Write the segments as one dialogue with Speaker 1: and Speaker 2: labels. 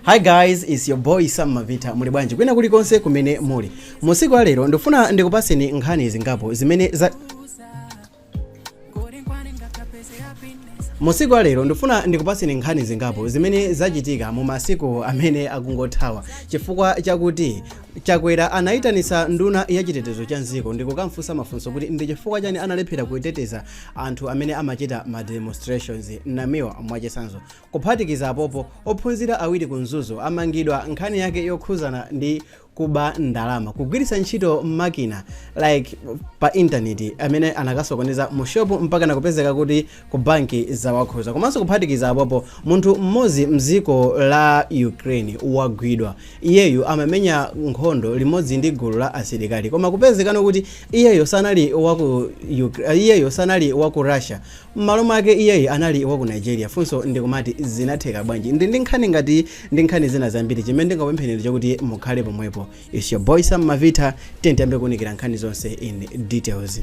Speaker 1: Hi guys, it's your boy Sam Mavita. Muli bwanji kwina kulikonse kumene muli. Musiku wa lero ndifuna ndikupaseni nkhani zingapo zimene za Musiku wa lero ndifuna ndikupaseni nkhani zingapo zimene zachitika mu masiku amene akungothawa chifukwa chakuti Chakwera anaitanisa nduna ya chitetezo cha nziko ndikukamfunsa mafunso kuti ndi chifukwa chani analephera kuiteteza anthu amene amachita ma demonstrations namiwa mwachisanzo kuphatikiza apopo ophunzira awiri kunzuzo amangidwa nkhani yake yokhuzana ndi kuba ndalama kugwiritsa ntchito makina like pa internet amene anakasokoneza mu shop mpaka nakupezeka kuti ku banki zawakhuza komanso kuphatikiza apopo munthu mmodzi mziko la Ukraine wagwidwa iyeyu amamenya nkhondo limodzi ndi gulu la asilikali koma kupezekano kuti iyeyo sanali waku Russia m'malo mwake iyeyo anali waku Nigeria funso ndikumati zinatheka bwanji ndi nkhani ngati ndi nkhani zina zambiri chimene ndingakupemphereni chakuti mukhale pomwepo. It's your boy Sam Mavita, tiyambe kunikira nkhani zonse in details.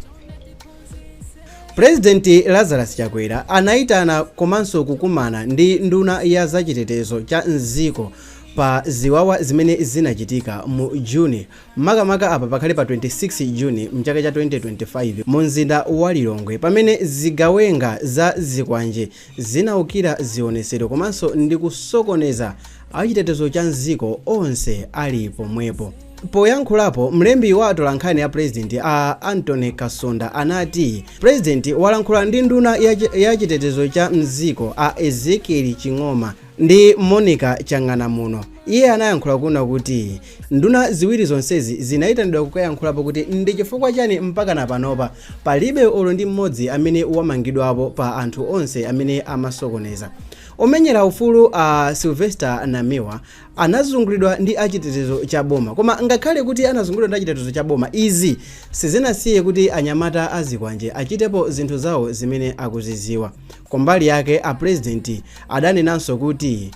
Speaker 1: President Lazarus Chakwera anaitana komanso kukumana ndi nduna ya zachitetezo cha nziko pa ziwawa zimene zinachitika mu Juni makamaka apa pakhale pa 26 Juni mchaka cha 2025 mu mzinda wa Lilongwe pamene zigawenga za zikwanje zinaukira zionesero komanso ndi kusokoneza achitetezo cha nziko onse ali pomwepo. Poyankhulapo mlembi wa atolankhani ya president Anthony Kasonda anati president walankhula ndi nduna ya chitetezo cha nziko Ezekiel Chingoma ndi Monica Changanamuno. Iye anayankhula kuna kuti nduna ziwiri zonsezi zinaitanidwa kukayankhulapo kuti ndi chifukwa chani mpaka napanopa palibe olo ndi mmodzi amene wamangidwapo pa anthu onse amene amasokoneza. Omenyera ufulu Sylvester Namiwa anazungulidwa ndi achitetezo cha boma koma ngakhale kuti anazungulidwa ndi achitetezo cha boma izi sizinasiye kuti anyamata azikwanje achitepo zinthu zawo zimene akuziziwa. Kombali yake president adanenanso kuti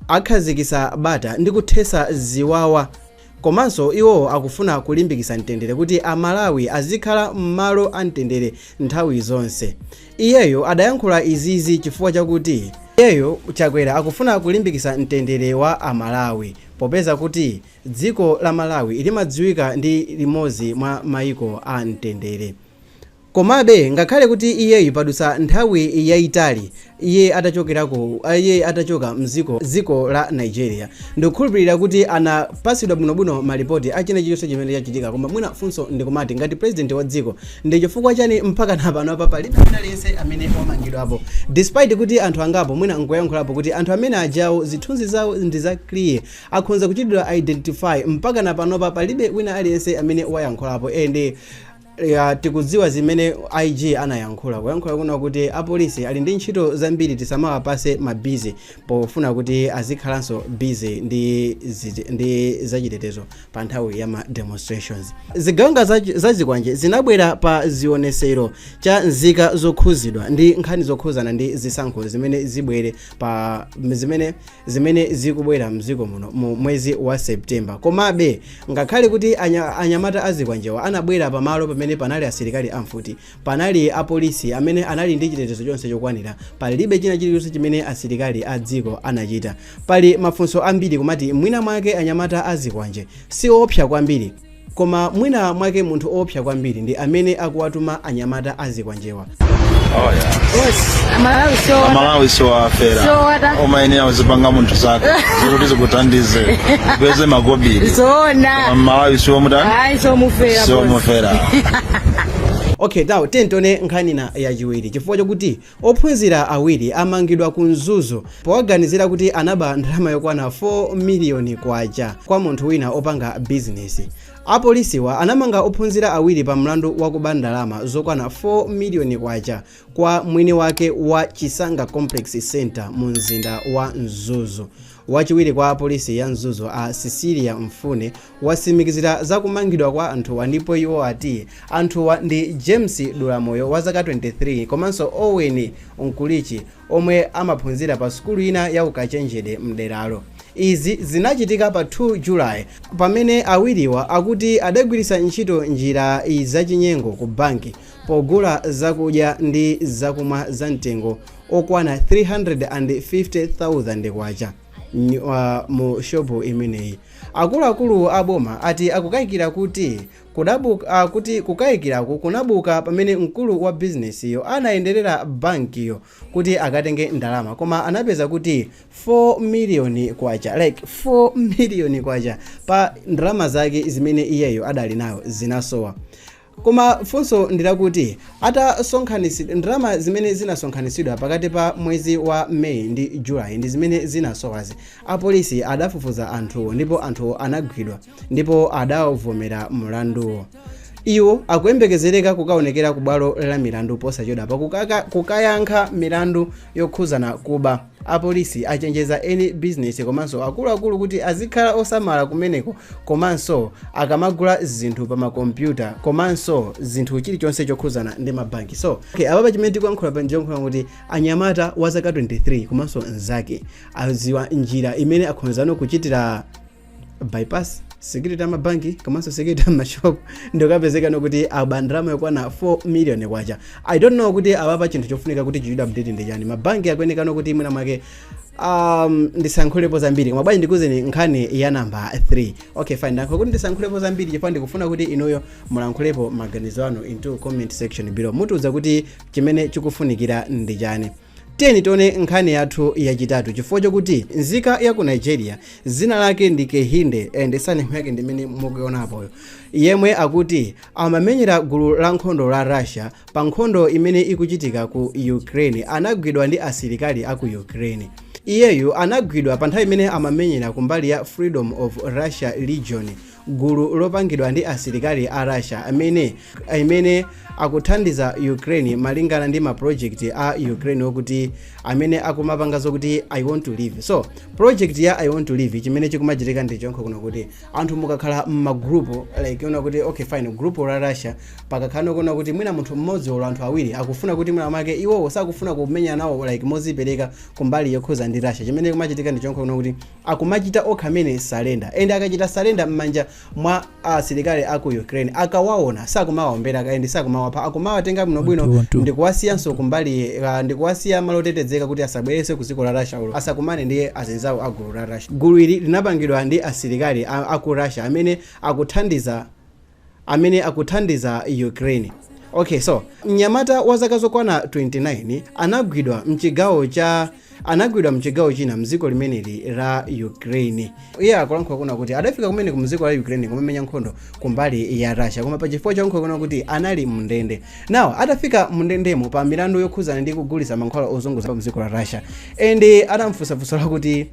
Speaker 1: akhazikisa bata ndi kuthesa ziwawa komanso iwo akufuna kulimbikisa mtendere kuti Amalawi azikhala m'malo a mtendere nthawi zonse. Iyeyo adayankhula izizi chifukwa chakuti iyeyo Chakwera akufuna kulimbikisa mtendere wa Amalawi popeza kuti dziko la Malawi limadziwika ndi limodzi mwa maiko a mtendere. Komabe ngakhale kuti iyeyu padusa nthawi yayitali iye atachoka mziko la Nigeria ndikukhulupirira kuti anapasidwa bwinobwino malipoti achina chilichonse chimene chachitika koma mwina funso ndikumati ngati president wa dziko ndi chifukwa chani mpaka napanopa palibe aliyense amene wamangidwapo despite kuti anthu angapo mwina ngoyankhulapo kuti anthu amene ajawo zithunzi zawo ndi za clear akhonza kuchitidwa identify mpaka napanopa palibe wina aliyense amene wayankhulapo ende tikudziwa zimene IG anayankhula kuyankhula kuna kuti apolisi ali ndi ntchito zambiri tisamawapase mabizi pofuna kuti azikhalanso busy ndi zachitetezo pa nthawi ya ma demonstrations. Zigawenga zazikwanje zinabwera pa zionesero cha nzika zokhuzidwa ndi nkhani zokhuzana ndi zisankho zimene zibwere pa zimene zikubwera mziko muno mu mwezi wa September. Komabe ngakhale kuti anyamata azikwanjewa anabwera pamalo pamene panali asilikali amfuti panali apolisi amene anali ndi chitetezo chonse chokwanira palibe china chilichonse chimene asilikali a dziko anachita. Pali mafunso ambiri kumati mwina mwake anyamata azikwanje si opsa kwambiri koma mwina mwake munthu opsa kwambiri ndi amene akuwatuma anyamata azikwanjewa.
Speaker 2: Oh yeah. Yes. Amalawi so afera. Omaenea uzipanga muntu zake. Zikuti kutandize. Beze magobiri.
Speaker 3: Zona.
Speaker 2: Amalawi so muda.
Speaker 3: Ai so mufera.
Speaker 2: So mufera.
Speaker 1: Okay, now tentone nkhanina yachiwiri chifukwa chokuti ophunzira awiri amangidwa kunzuzo powaganizira kuti anaba ndalama yokwana 4 miliyoni kwacha kwa munthu wina opanga business. Apolisiwa anamanga ophunzira awiri pa mlandu wakuba ndalama zokwana 4 miliyoni kwacha kwa mwini wake wa Chisanga Complex Center mu mzinda wa Nzuzu. Wachiwiri kwa polisi ya Nzuzu Cecilia Mfune wasimikizira za kumangidwa kwa anthuwa ndipo iwo ati anthuwa ndi James Dulamoyo wa zaka 23 komanso Owen Nkulichi omwe amaphunzira pa skulu ina ya ukachenjede mderalo. Izi zinachitika pa 2 July pamene awiriwa akuti adagwirisa ntchito njira zachinyengo ku banki pogula zakudya ndi zakumwa za mtengo okwana 350,000 kwacha mu shopu imeneyi. Akuluakulu aboma ati akukayikira kuti kukayikirako kunabuka pamene mkulu wa business yo anayenderera banki yo kuti akatenge ndalama, koma anapeza kuti 4 million kwacha, like 4 million kwacha pa ndalama zake zimene iyeyo adali nayo zinasowa. Koma funso ndilakuti atasonkhanitsidwa ndalama zimene zinasonkhanitsidwa pakati pa mwezi wa May ndi July ndi zimene zinasowazi, apolisi adafufuza anthuwo ndipo anthuwo anagwidwa ndipo adavomera mlanduwo. Iwo akuyembekezereka kukaonekera ku bwalo la milandu posachedwa pa kukayankha milandu yokhuzana kuba. Apolisi achenjeza eni business komanso akuluakulu kuti azikhala osamala kumeneko, komanso akamagula zinthu pa makompyuta komanso zinthu chilichonse chokhuzana ndi mabanki. So apapa chimene tikuyankhula pa njonkhula kuti anyamata wa zaka 23 komanso nzake aziwa njira imene akhonzano kuchitira bypass security mabanki komanso security mashop ndokapezeka nokuti abandrama yokwana 4 million kwacha. I don't know kuti apapa chinthu chofunika kuti chichidwa update ndi chani. Mabanki akuyeneka nokuti mwina mwake ndisankhulepo zambiri, koma bwanji ndikuzeni nkhani ya namba 3. Okay fine, ndankho kuti ndisankhulepo zambiri chifukwa ndikufuna kuti inuyo mulankhulepo maganizo anu into comment section below, mutiuza kuti chimene chikufunikira ndi chani. Tiyeni tione nkhani yathu yachitatu chifukwa chokuti nzika ya ku Nigeria zina lake ndi Kehinde and surname yake ndimene mukuyionapo, yemwe akuti amamenyera gulu la nkhondo la Russia pa nkhondo imene ikuchitika ku Ukraine. Anagwidwa ndi asilikali aku Ukraine. Iyeyu anagwidwa pa nthawi imene amamenyera kumbali ya Freedom of Russia Legion, gulu lopangidwa ndi asilikali a Russia amene akuthandiza Ukraine malingana ndi ma project a Ukraine okuti amene akumapanga zokuti I want to live. So project ya I want to live chimene chikumachitika ndi chonko kuno kuti anthu mukakhala m'magrupu like una kuti okay fine group la Russia pakakhala kuna kuti mwina munthu mmodzi wala anthu awiri akufuna kuti mwina make iwo sakufuna kumenya nawo like mozipereka kumbali yokhoza ndi Russia, chimene kumachitika ndi chonko kuno kuti akumachita okhamene surrender and akachita surrender mmanja mwa asilikali aku Ukraine akawaona sakumawaombera and sakumawapha akumawatenga bwino bwino ndikuwasiyanso kumbali ndikuwasiya malotetezeka kuti asabwerese ku dziko la Russia ulo asakumane ndi azinzawo a gulu la Russia. Gulu ili linapangidwa ndi asilikali aku Russia amene akuthandiza Ukraine. Okay, so mnyamata wa zaka zokwana 29 anagwidwa mchigawo china mziko limeneli la Ukraine. Iye akulankhula kuna kuti adafika kumene ku mziko la Ukraine kumemenya nkhondo kumbali ya Russia, koma pa chifukwa cha nkhondo kuna kuti anali mndende. Now adafika mndendemo pa milandu yokhuzana ndi kugulitsa mankhwala ozunguza pa mziko la Russia and adamfusafusa kuti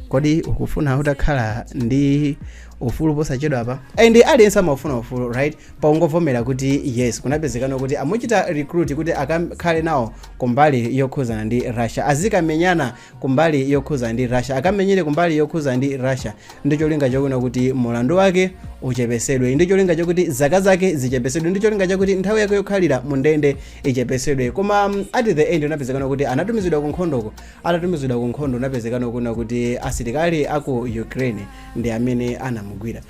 Speaker 1: kodi ukufuna utakhala ndi ufulu posachedwa apa, and aliyense amafuna ufulu right, paungovomera kuti yes kunapezekana kuti amuchita recruit kuti akakhale nawo kumbali yokhuzana ndi Russia, azikamenyana kumbali yokhuzana ndi Russia, akamenyere kumbali yokhuzana ndi Russia. Ndicho linga chokuna kuti mulandu wake uchepesedwe, ndicho linga chokuti zaka zake zichepesedwe, ndicho linga chokuti nthawi yake yokhalira mundende ichepesedwe. Koma at the end unapezekana kuti anatumizidwa ku nkhondo unapezekana kuti asilikali aku Ukraine ndi amene anamugwira.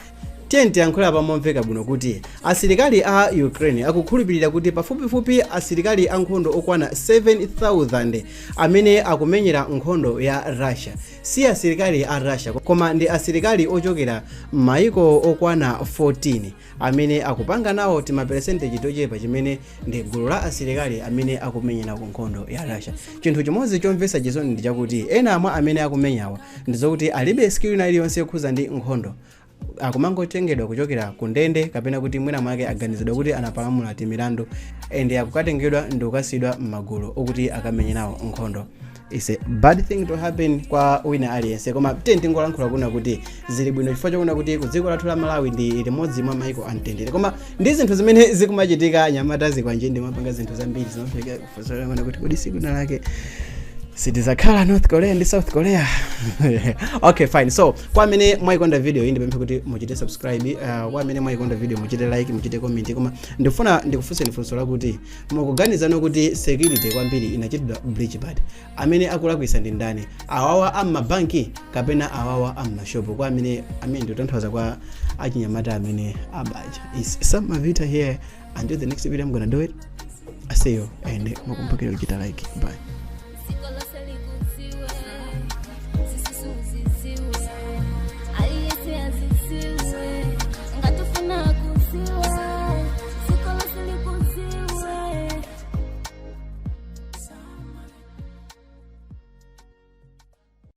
Speaker 1: Tiyeni yankhula pamomveka bwino kuti asilikali a Ukraine akukhulupirira kuti pafupifupi asilikali ankhondo okwana 7,000 amene akumenyera nkhondo ya Russia si asilikali a Russia koma ndi asilikali ochokera maiko okwana 14 amene akupanga nawo timapercentage tochepa chimene ndi gulu la asilikali amene akumenyera ku nkhondo ya Russia. Chinthu chimodzi chomvetsa chisoni ndi chakuti ena amwe amene akumenyawa ndizokuti alibe skill na iliyonse yokhuza ndi nkhondo, akumangotengedwa kuchokera ku ndende kapena kuti mwina mwake aganizidwa kuti anapalamula timilandu and akukatengedwa ndi kukasidwa m'magulu okuti akamenye nawo nkhondo. It's a bad thing to happen kwa wina aliyense, koma tingolankhula kuna kuti zili bwino chifukwa chokuna kuti ku dziko lathu la Malawi ndi limodzi mwa maiko amtendere, koma ndi zinthu zimene zikumachitika nyamata zikwanje ndi mapanga zinthu zambiri zimafika kufunsana kuti kodi siku nalake sitizakhala North Korea ndi South Korea. Okay fine, so kwa amene mwayikonda video iyi ndipempha kuti muchite subscribe, kwa amene mwayikonda video muchite like, muchite comment, koma ndikufunseni funso lakuti mukuganizana kuti security kwambiri inachitidwa breach bad amene akulakwisa ndi ndani, awawa ammabanki kapena awawa ammashopu, kwa amene ndikutanthauza kwa achinyamata amene abaja. Is some Mavita here. Until the next video I'm gonna do it. I see you and mukumbukire kuchita like. Bye.